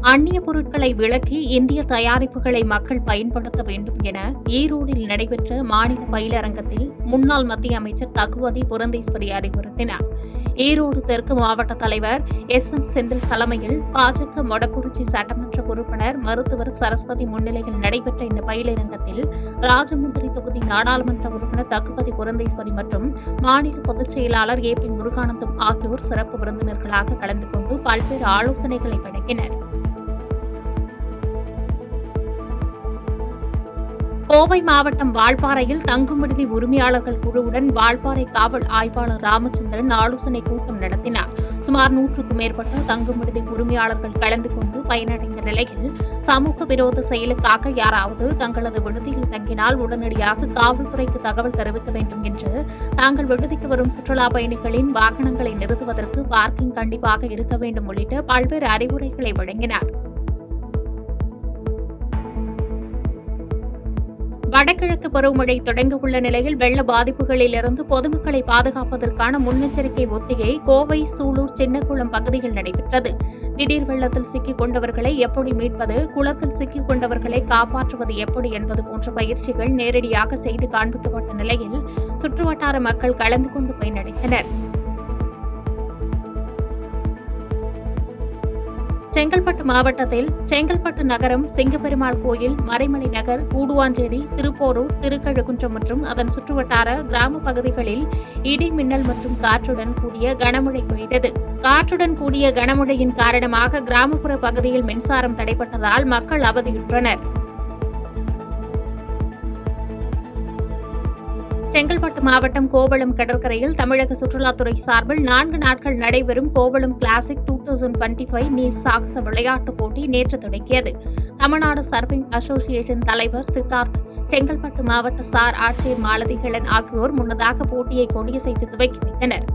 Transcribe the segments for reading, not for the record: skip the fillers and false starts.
அந்நிய பொருட்களை விலக்கி இந்திய தயாரிப்புகளை மக்கள் பயன்படுத்த வேண்டும் என ஈரோடில் நடைபெற்ற மாநில பயிலரங்கத்தில் முன்னாள் மத்திய அமைச்சர் தகுவதி புரந்தேஸ்வரி அறிவுறுத்தினார். ஈரோடு தெற்கு மாவட்ட தலைவர் எம். செந்தில் தலைமையில் பாஜக மொடக்குறிச்சி சட்டமன்ற உறுப்பினர் மருத்துவர் சரஸ்வதி முன்னிலையில் நடைபெற்ற இந்த பயிலரங்கத்தில் ராஜமுந்திரி தொகுதி நாடாளுமன்ற உறுப்பினர் தகுவதி புரந்தேஸ்வரி மற்றும் மாநில பொதுச் செயலாளர் பி. முருகானந்தம் ஆகியோர் சிறப்பு விருந்தினர்களாக கலந்து கொண்டு பல்வேறு ஆலோசனைகளை வழங்கினர். கோவை மாவட்டம் வால்பாறையில் தங்கும் விடுதி உரிமையாளர்கள் குழுவுடன் வால்பாறை காவல் ஆய்வாளர் ராமச்சந்திரன் ஆலோசனை கூட்டம் நடத்தினார். சுமார் 100க்கும் மேற்பட்ட தங்கும் விடுதி உரிமையாளர்கள் கலந்து கொண்டு பயனடைந்த நிலையில் சமூக விரோத செயலுக்காக யாராவது தங்களது விடுதியில் தங்கினால் உடனடியாக காவல்துறைக்கு தகவல் தெரிவிக்க வேண்டும் என்று, தாங்கள் விடுதிக்கு வரும் சுற்றுலா பயணிகளின் வாகனங்களை நிறுத்துவதற்கு பார்க்கிங் கண்டிப்பாக இருக்க வேண்டும் உள்ளிட்ட பல்வேறு அறிவுரைகளை வழங்கினார். வடகிழக்கு பருவமழை தொடங்க உள்ள நிலையில் வெள்ள பாதிப்புகளிலிருந்து பொதுமக்களை பாதுகாப்பதற்கான முன்னெச்சரிக்கை ஒத்திகை கோவை, சூலூர், சின்னக்குளம் பகுதியில் நடைபெற்றது. திடீர் வெள்ளத்தில் சிக்கிக் கொண்டவர்களை எப்படி மீட்பது, குளத்தில் சிக்கிக் கொண்டவர்களை காப்பாற்றுவது எப்படி என்பது போன்ற பயிற்சிகள் நேரடியாக செய்து காண்பிக்கப்பட்ட நிலையில் சுற்றுவட்டார மக்கள் கலந்து கொண்டு பயனடைந்தனர். செங்கல்பட்டு மாவட்டத்தில் செங்கல்பட்டு நகரம், சிங்கப்பெருமாள் கோயில், மறைமலை நகர், கூடுவாஞ்சேரி, திருப்போரூர், திருக்கழுக்குன்றம் மற்றும் அதன் சுற்றுவட்டார கிராம பகுதிகளில் இடி, மின்னல் மற்றும் காற்றுடன் கூடிய கனமழை பெய்தது. காற்றுடன் கூடிய கனமழையின் காரணமாக கிராமப்புற பகுதியில் மின்சாரம் தடைப்பட்டதால் மக்கள் அவதியுற்றனர். செங்கல்பட்டு மாவட்டம் கோவளம் கடற்கரையில் தமிழக சுற்றுலாத்துறை சார்பில் 4 நாட்கள் நடைபெறும் கோவளம் கிளாசிக் 2025 நீர் சாகச விளையாட்டுப் போட்டி நேற்று தொடங்கியது. தமிழ்நாடு சர்பிங் அசோசியேஷன் தலைவர் சித்தார்த், செங்கல்பட்டு மாவட்ட சார் ஆட்சியர் மாலதிகளன் ஆகியோர் முன்னதாக போட்டியை கொடியசைத்து துவக்கி வைத்தனர்.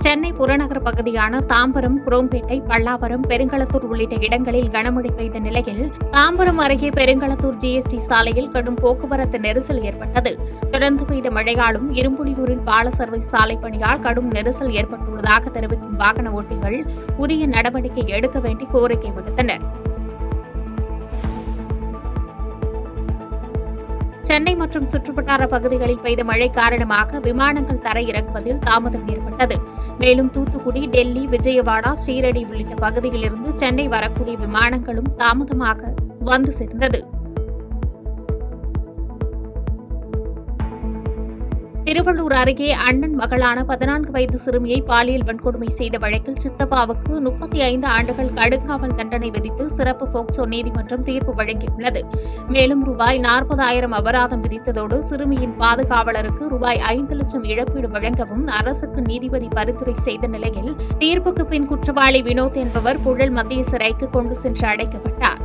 சென்னை புறநகர் பகுதியான தாம்பரம், குரோம்பேட்டை, பல்லாவரம், பெருங்களத்தூர் உள்ளிட்ட இடங்களில் கனமழை பெய்த நிலையில் தாம்பரம் அருகே பெருங்களத்தூர் ஜிஎஸ்டி சாலையில் கடும் போக்குவரத்து நெரிசல் ஏற்பட்டது. தொடர்ந்து பெய்த மழையாலும் இரும்புலியூரில் பால சர்வை சாலை பணியால் கடும் நெரிசல் ஏற்பட்டுள்ளதாக தெரிவிக்கும் வாகன ஓட்டிகள் உரிய நடவடிக்கை எடுக்க வேண்டி கோரிக்கை விடுத்தனர். சென்னை மற்றும் சுற்றுவட்டார பகுதிகளில் பெய்த மழை காரணமாக விமானங்கள் தரையிறங்குவதில் தாமதம் ஏற்பட்டது. மேலும் தூத்துக்குடி, டெல்லி, விஜயவாடா, ஸ்ரீரடி உள்ளிட்ட பகுதியிலிருந்து சென்னை வரக்கூடிய விமானங்களும் தாமதமாக வந்து சேர்ந்தது. திருவள்ளூர் அருகே அண்ணன் மகளான 14 வயது சிறுமியை பாலியல் வன்கொடுமை செய்த வழக்கில் சித்தப்பாவுக்கு 35 ஆண்டுகள் கடுங்காவல் தண்டனை விதித்து சிறப்பு போக்சோ நீதிமன்றம் தீர்ப்பு வழங்கியுள்ளது. மேலும் ரூபாய் 40,000 அபராதம் விதித்ததோடு சிறுமியின் பாதுகாவலருக்கு ரூபாய் 5 லட்சம் இழப்பீடு வழங்கவும் அரசுக்கு நீதிபதி பரிந்துரை செய்த நிலையில் தீர்ப்புக்கு பின் குற்றவாளி வினோத் என்பவர் புழல் மத்திய சிறைக்கு கொண்டு சென்று அடைக்கப்பட்டார்.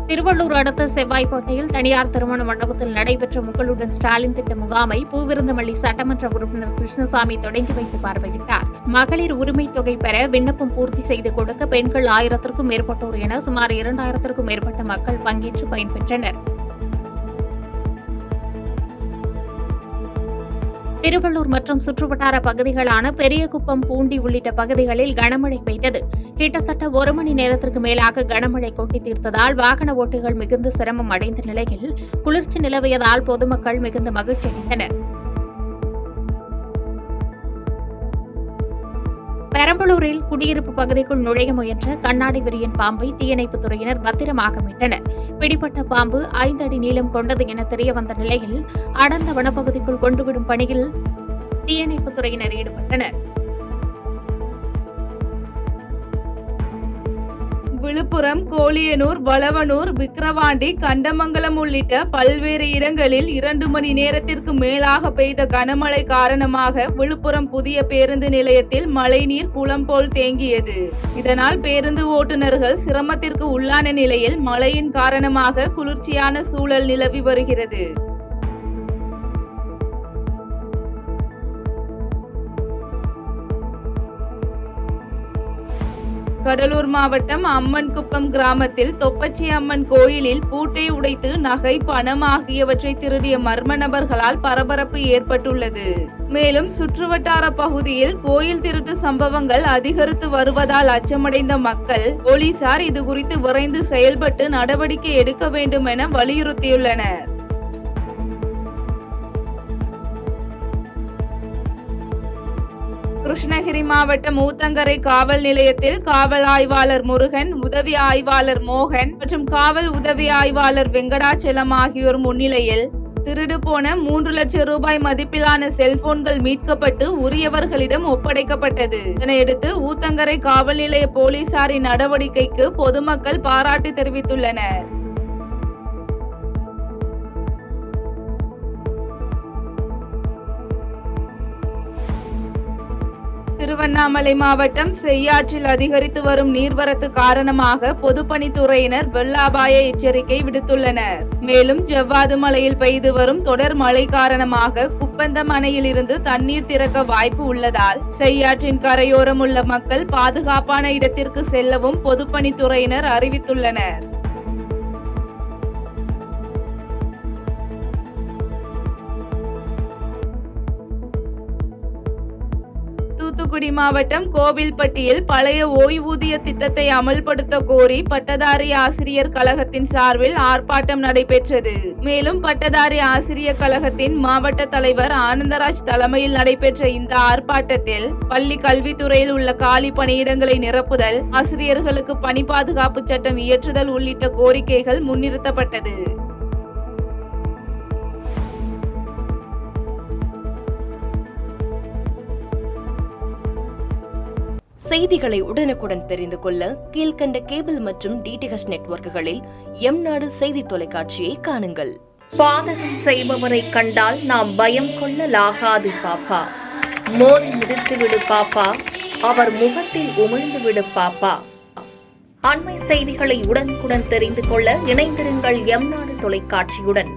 திருவள்ளூர் அடுத்த செவ்வாய்ப்பேட்டையில் தனியார் திருமண மண்டபத்தில் நடைபெற்ற முகளுடன் ஸ்டாலின் திட்ட முகாமை பூவிருந்தமல்லி சட்டமன்ற உறுப்பினர் கிருஷ்ணசாமி தொடங்கி வைத்து பார்வையிட்டார். மகளிர் உரிமைத் தொகை பெற விண்ணப்பம் பூர்த்தி செய்து கொடுக்க பெண்கள் 1000க்கும் மேற்பட்டோர் என சுமார் 2000க்கும் மேற்பட்ட மக்கள் பங்கேற்று பயன்பெற்றனர். திருவள்ளூர் மற்றும் சுற்றுவட்டார பகுதிகளான பெரியகுப்பம், பூண்டி உள்ளிட்ட பகுதிகளில் கனமழை பெய்தது. கிட்டத்தட்ட 1 மணி நேரத்திற்கு மேலாக கனமழை கொட்டி தீர்த்ததால் வாகன ஓட்டிகள் மிகுந்த சிரமம் அடைந்த நிலையில் குளிர்ச்சி நிலவியதால் பொதுமக்கள் மிகுந்த மகிழ்ச்சி அடைந்தனர். பெரம்பலூரில் குடியிருப்பு பகுதிக்குள் நுழைய முயன்ற கண்ணாடி விரியன் பாம்பை தீயணைப்புத் துறையினர் பத்திரமாக மீட்டனர். பிடிப்பட்ட பாம்பு 5 அடி நீளம் கொண்டது என தெரியவந்த நிலையில் அடர்ந்த வனப்பகுதிக்குள் கொண்டுவிடும் பணியில் தீயணைப்புத் துறையினர் ஈடுபட்டனர். விழுப்புரம், கோலியனூர், வளவனூர், விக்கிரவாண்டி, கண்டமங்கலம் உள்ளிட்ட பல்வேறு இடங்களில் 2 மணி நேரத்திற்கு மேலாக பெய்த கனமழை காரணமாக விழுப்புரம் புதிய பேருந்து நிலையத்தில் மழைநீர் குளம் போல் தேங்கியது. இதனால் பேருந்து ஓட்டுநர்கள் சிரமத்திற்கு உள்ளான நிலையில் மழையின் காரணமாக குளிர்ச்சியான சூழல் நிலவி வருகிறது. கடலூர் மாவட்டம் அம்மன்குப்பம் கிராமத்தில் தொப்பச்சி அம்மன் கோயிலில் பூட்டை உடைத்து நகை, பணம் ஆகியவற்றை திருடிய மர்ம நபர்களால் பரபரப்பு ஏற்பட்டுள்ளது. மேலும் சுற்றுவட்டார பகுதியில் கோயில் திருட்டு சம்பவங்கள் அதிகரித்து வருவதால் அச்சமடைந்த மக்கள் போலீசார் இதுகுறித்து விரைந்து செயல்பட்டு நடவடிக்கை எடுக்க வேண்டும் என வலியுறுத்தியுள்ளனர். கிருஷ்ணகிரி மாவட்டம் ஊத்தங்கரை காவல் நிலையத்தில் காவல் ஆய்வாளர் முருகன், உதவி ஆய்வாளர் மோகன் மற்றும் காவல் உதவி ஆய்வாளர் வெங்கடாச்சலம் ஆகியோர் முன்னிலையில் திருடு போன 3 லட்சம் ரூபாய் மதிப்பிலான செல்போன்கள் மீட்கப்பட்டு உரியவர்களிடம் ஒப்படைக்கப்பட்டது. இதனையடுத்து ஊத்தங்கரை காவல் நிலைய போலீசாரின் நடவடிக்கைக்கு பொதுமக்கள் பாராட்டு தெரிவித்துள்ளனர். திருவண்ணாமலை மாவட்டம் செய்யாற்றில் அதிகரித்து வரும் நீர்வரத்து காரணமாக பொதுப்பணித்துறையினர் வெள்ள அபாய எச்சரிக்கை விடுத்துள்ளனர். மேலும் ஜவ்வாது மலையில் பெய்து வரும் தொடர் மழை காரணமாக குப்பந்தம் அணையில் இருந்து தண்ணீர் திறக்க வாய்ப்பு உள்ளதால் செய்யாற்றின் கரையோரம் உள்ள மக்கள் பாதுகாப்பான இடத்திற்கு செல்லவும் பொதுப்பணித்துறையினர் அறிவித்துள்ளனர். தூத்துக்குடி மாவட்டம் கோவில்பட்டியில் பழைய ஓய்வூதிய திட்டத்தை அமல்படுத்த கோரி பட்டதாரி ஆசிரியர் கழகத்தின் சார்பில் ஆர்ப்பாட்டம் நடைபெற்றது. மேலும் பட்டதாரி ஆசிரியர் கழகத்தின் மாவட்ட தலைவர் ஆனந்தராஜ் தலைமையில் நடைபெற்ற இந்த ஆர்ப்பாட்டத்தில் பள்ளி கல்வித்துறையில் உள்ள காலி பணியிடங்களை நிரப்புதல், ஆசிரியர்களுக்கு பணி பாதுகாப்பு சட்டம் இயற்றுதல் உள்ளிட்ட கோரிக்கைகள் முன்னிறுத்தப்பட்டது. செய்திகளை உடனுக்குடன் தெரிந்து கொள்ள கீழ்கண்ட கேபிள் மற்றும் டிடிஎச் நெட்வொர்க்குகளில் எம்நாடு செய்தி தொலைக்காட்சியை காணுங்கள். பாதகம் செய்பவரை கண்டால் நாம் பயம் கொள்ளலாகாது பாப்பா. மோதி மிதித்துவிடு பாப்பா, அவர் முகத்தில் உமிழ்ந்து விடு பாப்பா. அண்மை செய்திகளை உடனுக்குடன் தெரிந்து கொள்ள இணைந்திருங்கள் எம்நாடு தொலைக்காட்சியுடன்.